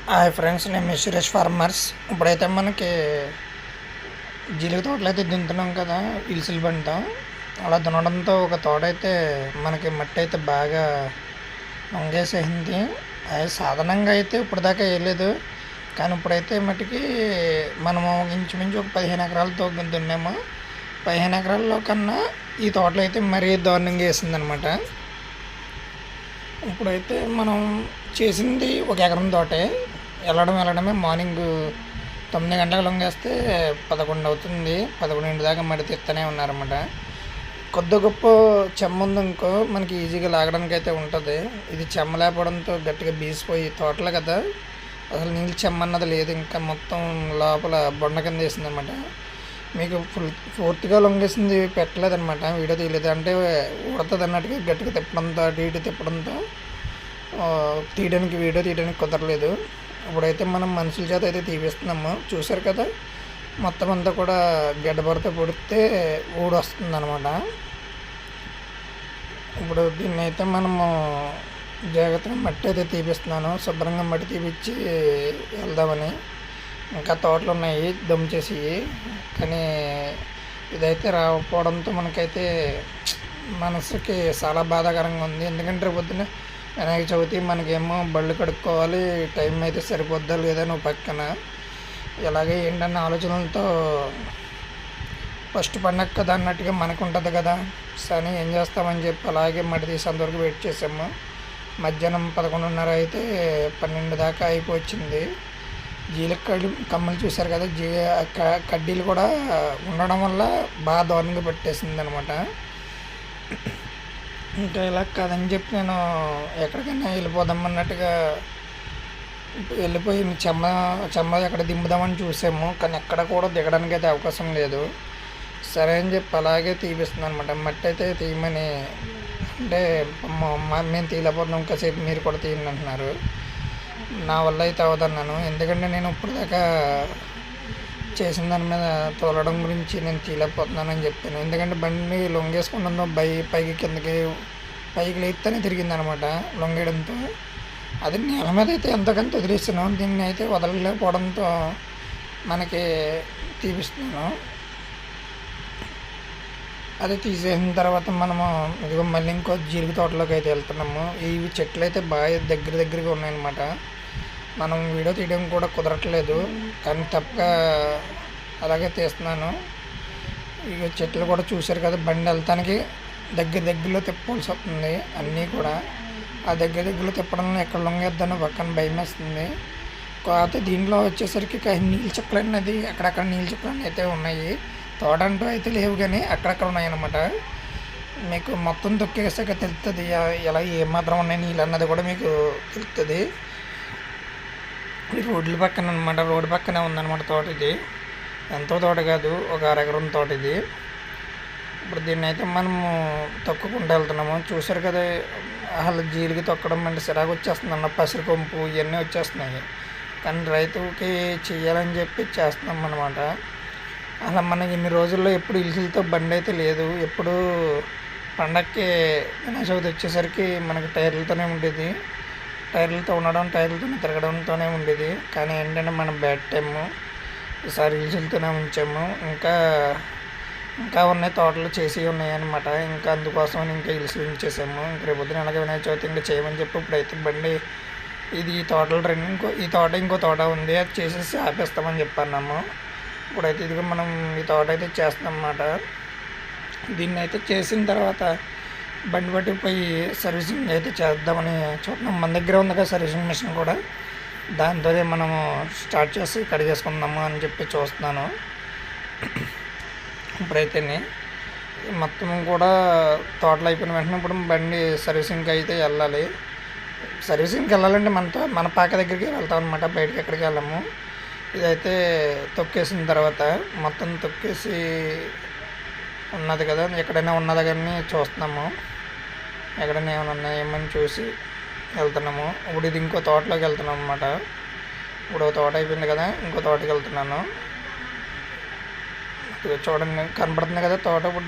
Hi friends, నేను మీ Suresh farmers. ఇప్పుడైతే మనకి జీలుగు తోటలు అయితే దున్నుతున్నాం కదా, ఇల్సిల్ బండితో. అలా దున్నడంతో ఒక తోట అయితే మనకి మట్టి అయితే బాగా వంగేసేసింది. అది సాధారణంగా అయితే ఇప్పుడు దాకా వేయలేదు, కానీ ఇప్పుడైతే మట్టికి మనము ఇంచుమించు ఒక 15 ఎకరాలతో దున్నాము. 15 ఎకరాల్లో కన్నా ఈ తోటలో అయితే మరీ దారుణంగా వేసిందనమాట. ఇప్పుడైతే మనం చేసింది ఒక ఎకరం తోటే. వెళ్ళడమే మార్నింగ్ 9 గంటలకు లొంగేస్తే 11 అవుతుంది. 11 దాకా మడి తీస్తూనే ఉన్నారన్నమాట. కొద్ది గొప్ప చెమ్మ ఉందనుకో మనకి ఈజీగా లాగడానికి అయితే ఉంటుంది. ఇది చెమ్మ లేకపోవడంతో గట్టిగా బీసిపోయి తోటలు కదా, అసలు నీళ్ళు చెమ్మ అన్నది లేదు. ఇంకా మొత్తం లోపల బొండ కింద వేసింది అనమాట. మీకు పూర్తిగా లొంగేసింది పెట్టలేదన్నమాట, వీడియో తీయలేదు. అంటే ఉడుతుంది అన్నట్టుగా గట్టిగా తిప్పడంతో అటు ఇటు తిప్పడంతో వీడియో తీయడానికి కుదరలేదు. ఇప్పుడైతే మనం మనుషుల చేత అయితే తీపిస్తున్నాము. చూసారు కదా, మొత్తం అంతా కూడా గడ్డబరతో పొడితే ఊడి వస్తుంది అనమాట. ఇప్పుడు దీన్ని అయితే మనము జాగ్రత్తగా మట్టి అయితే తీపిస్తున్నాను. శుభ్రంగా మట్టి తీపిచ్చి వెళ్దామని. ఇంకా తోటలు ఉన్నాయి దమ్ చేసి, కానీ ఇదైతే రాకపోవడంతో మనకైతే మనసుకి చాలా బాధాకరంగా ఉంది. ఎందుకంటే పొద్దున్న వినాయక చవితి, మనకేమో బళ్ళు కడుక్కోవాలి, టైం అయితే సరిపోద్దా లేదా నువ్వు పక్కన ఇలాగే ఏంటన్న ఆలోచనలతో ఫస్ట్ పండగ కదా అన్నట్టుగా మనకు ఉంటుంది కదా. సరే ఏం చేస్తామని చెప్పి అలాగే మడి తీసేంతవరకు వెయిట్ చేసాము. మధ్యాహ్నం 11:30 అయితే 12 దాకా అయిపోయింది. జీలకర్ర కమ్మలు చూశారు కదా, కడ్డీలు కూడా ఉండడం వల్ల బాగా దారుణంగా పెట్టేసింది అనమాట. ఇంకా ఇలా కాదని చెప్పి నేను ఎక్కడికైనా వెళ్ళిపోదామన్నట్టుగా వెళ్ళిపోయి చెమ్మ ఎక్కడ దింపుదామని చూసాము, కానీ ఎక్కడ కూడా దిగడానికి అయితే అవకాశం లేదు. సరే అని చెప్పి అలాగే తీపిస్తుంది అనమాట. మట్టి అయితే తీయమని అంటే మేము తీయలేకపోతున్నాం, కాసేపు మీరు కూడా తీయండి అంటున్నారు. నా వల్ల అయితే అవదన్నాను. ఎందుకంటే నేను ఇప్పుడు దాకా చేసిన దాని మీద తోలడం గురించి నేను తీయలేకపోతున్నానని చెప్పాను. ఎందుకంటే బండి లొంగేసుకుంటుందో పైకి కిందకి లేస్తేనే తిరిగింది అనమాట లొంగేయడంతో. అది నేల మీద అయితే ఎంతకంత వదిలేస్తున్నాను, దీన్ని అయితే వదలలేకపోవడంతో మనకి తీపిస్తున్నాను. అది తీసేసిన తర్వాత మనము ఇదిగో మళ్ళీ ఇంకో జీలుగు తోటలోకి అయితే వెళ్తున్నాము. ఇవి చెట్లు అయితే బాగా దగ్గరగా ఉన్నాయన్నమాట. మనం వీడియో తీయడం కూడా కుదరట్లేదు, కానీ తప్పక అలాగే తీస్తున్నాను. ఇక చెట్లు కూడా చూశారు కదా, బండి వెళ్తానికి దగ్గరలో తిప్పవలసి వస్తుంది. అన్నీ కూడా ఆ దగ్గరలో తిప్పడంలో ఎక్కడ లొంగేద్దానో పక్కన భయం వేస్తుంది. కాకపోతే దీంట్లో వచ్చేసరికి నీళ్ళు చుక్కలు అనేది అక్కడక్కడ నీళ్ళు చుక్కలు అయితే ఉన్నాయి. తోట అంటూ అయితే లేవు, కానీ అక్కడక్కడ ఉన్నాయన్నమాట. మీకు మొత్తం తొక్కేసాక తెలుస్తుంది ఎలా ఏమాత్రం ఉన్నాయి నీళ్ళు అన్నది కూడా మీకు తెలుస్తుంది. ఇది రోడ్ల పక్కన అనమాట, రోడ్డు పక్కనే ఉందన్నమాట తోట. ఇది ఎంతో తోట కాదు, ఒక అరెకరం తోట ఇది. ఇప్పుడు దీన్ని అయితే మనము తొక్కుకుంటూ వెళ్తున్నాము. చూసారు కదా, అసలు జీలికి తొక్కడం అంటే సిరాకు వచ్చేస్తుంది అన్న, పసిరి కొంపు ఇవన్నీ వచ్చేస్తున్నాయి. కానీ రైతుకి చేయాలని చెప్పి చేస్తున్నాం అన్నమాట. అలా మనకి ఇన్ని రోజుల్లో ఎప్పుడు ఇల్లుతో బండి అయితే లేదు. ఎప్పుడు పండక్కి వినాయక చవితి వచ్చేసరికి మనకి టైర్లతోనే ఉండేది. టైర్లతోనే తిరగడంతోనే ఉండేది. కానీ ఏంటంటే మనం బ్యాడ్ టైము, ఈసారి ఇల్లుతోనే ఉంచాము. ఇంకా ఉన్నాయి, తోటలు చేసి ఉన్నాయి అనమాట. ఇంకా అందుకోసం ఇంకా ఇల్లు ఉంచేసాము. ఇంక రేపు పొద్దున అలాగే వినాయక చవితి ఇంకా చేయమని చెప్పి ఇప్పుడైతే బండి ఇది ఈ తోటలు ఇంకో తోట ఉంది, అది చేసేసి ఆపేస్తామని చెప్పన్నాము. ఇప్పుడైతే ఇదిగో మనం ఈ తోట అయితే చేస్తాం అన్నమాట. దీన్ని అయితే చేసిన తర్వాత బండి బట్టి పోయి సర్వీసింగ్ అయితే చేద్దామని చూద్దాం. మన దగ్గర ఉంది కదా సర్వీసింగ్ మిషన్ కూడా, దాంతో మనము స్టార్ట్ చేసి కడిగేసుకుందాము అని చెప్పి చూస్తున్నాను. ఇప్పుడైతేనే మొత్తం కూడా తోటలు అయిపోయిన వెంటనే ఇప్పుడు బండి సర్వీసింగ్కి అయితే వెళ్ళాలి. సర్వీసింగ్కి వెళ్ళాలంటే మన పాక దగ్గరికి వెళ్తాం అనమాట, బయటకి ఎక్కడికి వెళ్ళాము. ఇదైతే తొక్కేసిన తర్వాత మొత్తం తొక్కేసి ఉన్నది కదా, ఎక్కడైనా ఉన్నదా కానీ చూస్తున్నాము. ఎక్కడైనా ఏమైనా ఉన్నాయేమని చూసి వెళ్తున్నాము. ఇప్పుడు ఇది ఇంకో తోటలోకి వెళ్తున్నాం అన్నమాట. ఇప్పుడు తోట అయిపోయింది కదా, ఇంకో తోటకి వెళ్తున్నాను. చూడండి, కనపడుతుంది కదా తోట. ఇప్పుడు